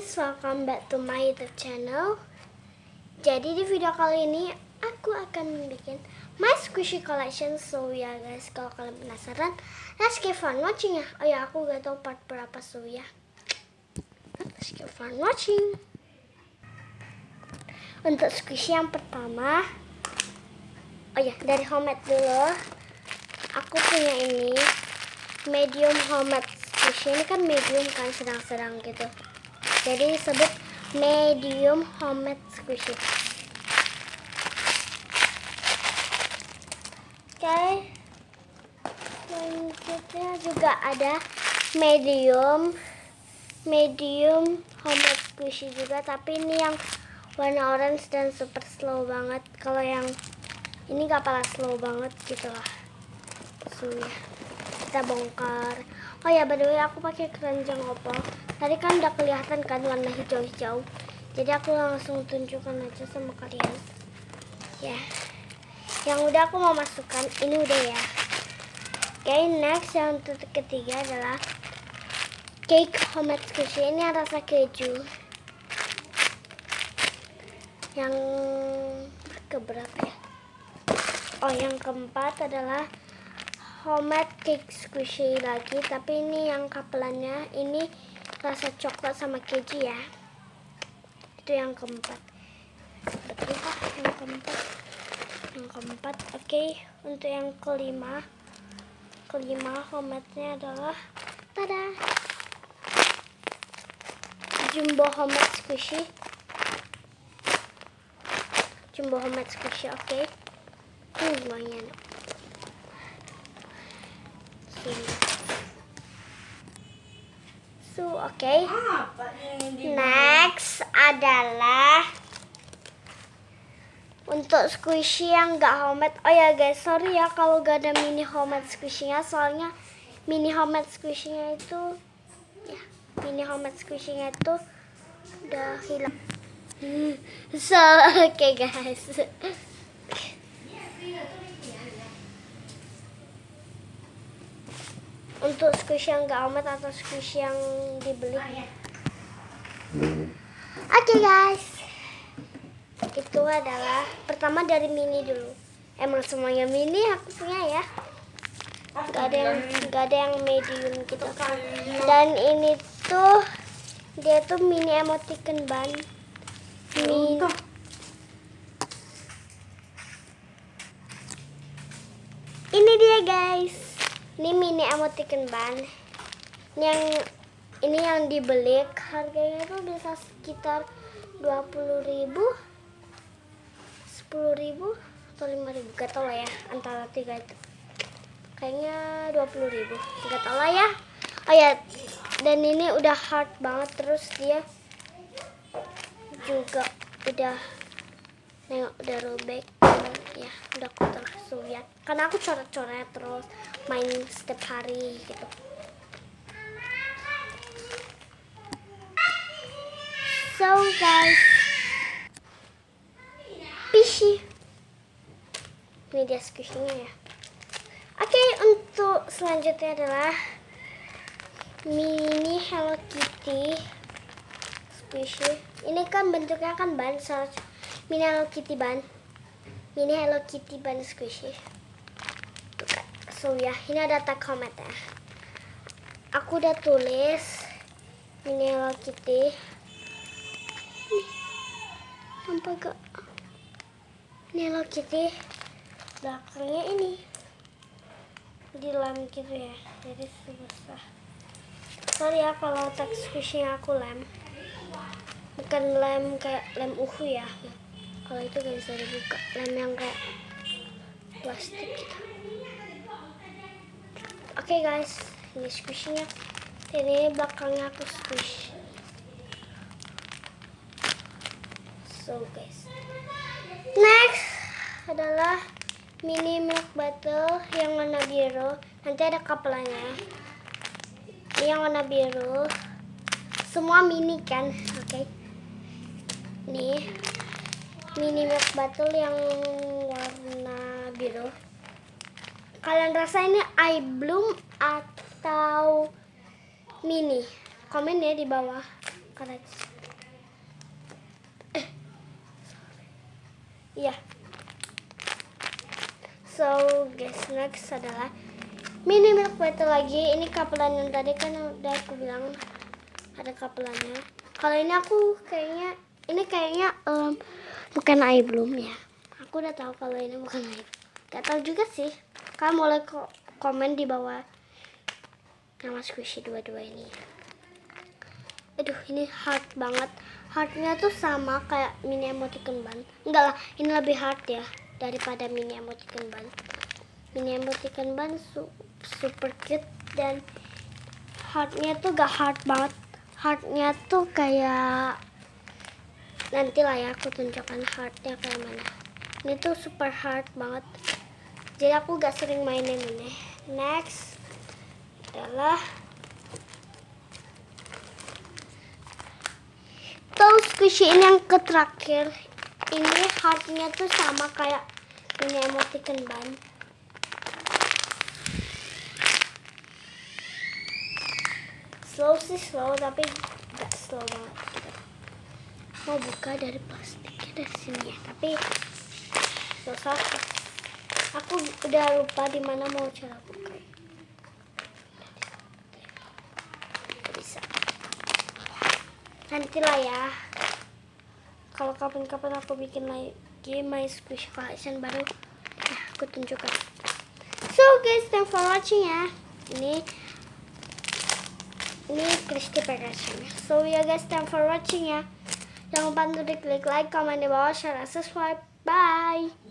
guys, welcome back to my YouTube channel. Jadi di video kali ini aku akan bikin my squishy collection. So ya guys, kalau kalian penasaran, let's get fun watching ya. Oh ya, aku gak tahu part berapa, so ya let's get fun watching. Untuk squishy yang pertama, oh ya, dari homemade dulu. Aku punya ini medium homemade squishy. Ini kan medium kan, sedang-sedang gitu. Jadi disebut medium homemade squishy. Oke. Selanjutnya juga ada medium homemade squishy juga, tapi ini yang warna orange dan super slow banget. Kalau yang ini gak pala slow banget gitu lah. So ya, kita bongkar. Oh ya, by the way, aku pakai keranjang opal. Tadi kan udah kelihatan kan warna hijau-hijau. Jadi aku langsung tunjukkan aja sama kalian. Ya, yang udah aku mau masukkan ini udah ya. Oke, next yang untuk ketiga adalah cake homemade squishy. Ini rasa keju. Yang keberapa ya? Oh, yang keempat adalah homemade cake squishy lagi, tapi ini yang kapelannya ini rasa coklat sama keju ya. Itu yang keempat. Betul kah yang keempat? Yang keempat. Oke, untuk yang kelima homemade-nya adalah tada, jumbo homemade squishy. Oke. Lumayan. So, oke. Next adalah untuk squishy yang gak homemade. Oh ya guys, sorry ya kalau gak ada mini homemade squishy-nya, soalnya mini homemade squishy-nya itu udah hilang. So, oke guys. Untuk squishy yang gak homemade atau squishy yang dibeli. Oke guys, itu adalah pertama dari mini dulu. Emang semuanya mini aku punya ya. Gak ada yang medium gitu. Dan ini tuh dia tuh mini emoticon bun. Ini dia guys. Ini mini emoticon bun. Ini yang dibeli harganya tuh bisa sekitar 20.000, 10.000 atau 5.000, gak tau lah ya, antara 3 itu. Kayaknya 20.000, gak tau lah ya. Oh ya, dan ini udah hard banget, terus dia juga udah robek. Ya, udah kotor. So ya, karena aku coret-coret terus main setiap hari gitu. So guys, pishy. Ini dia squishy-nya ya. Oke, untuk selanjutnya adalah mini Hello Kitty squishy. Ini kan bentuknya kan ban, mini Hello Kitty ban squishy. So ya, ini ada tag comment ya. Aku udah tulis mini Hello Kitty. Nih, nampak gak? Ini Hello Kitty. Belakangnya ini dilem gitu ya, jadi susah. Sorry ya kalau tag squishy-nya aku lem. Bukan lem kayak lem uhu ya. Kalau itu gak bisa dibuka. Lem yang kayak plastik gitu. Oke guys, ini squishy-nya. Ini belakangnya aku squish. So guys, next adalah mini milk bottle yang warna biru. Nanti ada kapelannya. Ini yang warna biru. Semua mini kan, oke. Nih, mini milk bottle yang warna biru. Kalian rasa ini I Bloom atau mini? Komen ya di bawah. Iya. So guys, next adalah mini milk bottle lagi. Ini kapelan yang tadi kan udah aku bilang ada kapelannya. Kalau ini aku kayaknya bukan air belum ya. Aku udah tahu kalau ini bukan air. Gak tahu juga sih. Kalian boleh komen di bawah nama squishy dua-dua ini. Aduh, ini hard banget. Hardnya tuh sama kayak mini emoticon bun. Enggak lah, ini lebih hard ya daripada mini emoticon bun. Mini emoticon bun super cute dan hardnya tuh gak hard banget. Hardnya tuh kayak nantilah ya aku tunjukkan hardnya kayak mana. Ini tuh super hard banget. Jadi aku gak sering mainin ini. Next adalah tuh squishy ini yang terakhir. Ini hardnya tuh sama kayak mini emoticon bun. Slow sih slow, tapi gak slow banget gitu. Mau buka dari plastiknya dari sini ya, tapi susah. Aku udah lupa di mana mau cara buka. Bisa. Nantilah ya. Kalau kapan-kapan aku bikin lagi my squishy collection baru, ya aku tunjukkan. So guys, thanks for watching ya. Ini Christy packaging. So ya guys, thanks for watching ya. Jangan lupa untuk klik like, comment di bawah, share, dan subscribe. Bye.